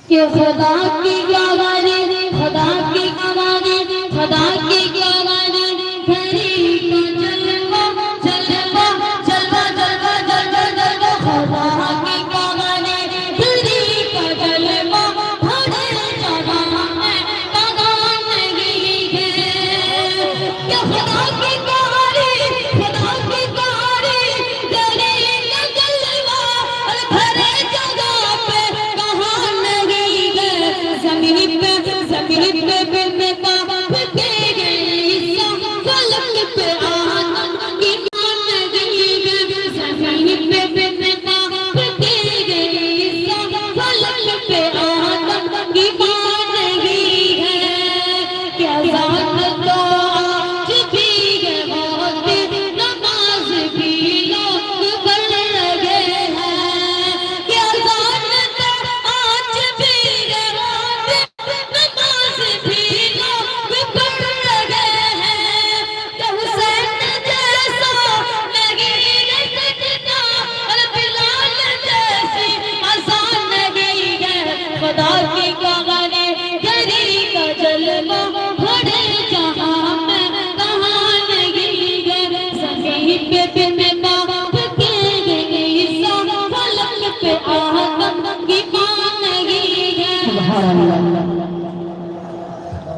کہ خدا کی گواہی، خدا کی گواہی، خدا کی گواہی، گھڑی کا جلوہ جلوہ جلوہ جلوہ جلوہ جلوہ، خدا کی گواہی، گھڑی کا جلوہ ہر جگہ میں پیغام نہیں ہے کہ خدا کی گواہی، خدا کی گواہی، گھڑی کا جلوہ اور ہر جگہ پہ کہاں نہیں ہے، زمین پہ بے کعبہ کے گئی فلک پہ آدم کی مان نہیں ہے، زمین پہ بے کعبہ کے گئی فلک پہ آدم کی مان نہیں ہے، کیا ذات تو آج بھی ہے موت، نماز بھی لوگ پڑھ رہے ہیں، کیا ذات تو آج بھی ہے موت، نماز بھی لوگ پڑھ رہے ہیں، کہ حسین جیسا نہیں ہے سجدہ اور بلال جیسی اذان نہیں ہے، خدا کی گواہی، گھڑی کا جلوہ ہر جہاں میں کہاں نہیں ہے، زمین پہ بے کعبہ کے گئی فلک پہ آدم کی مان نہیں ہے۔ سبحان اللہ۔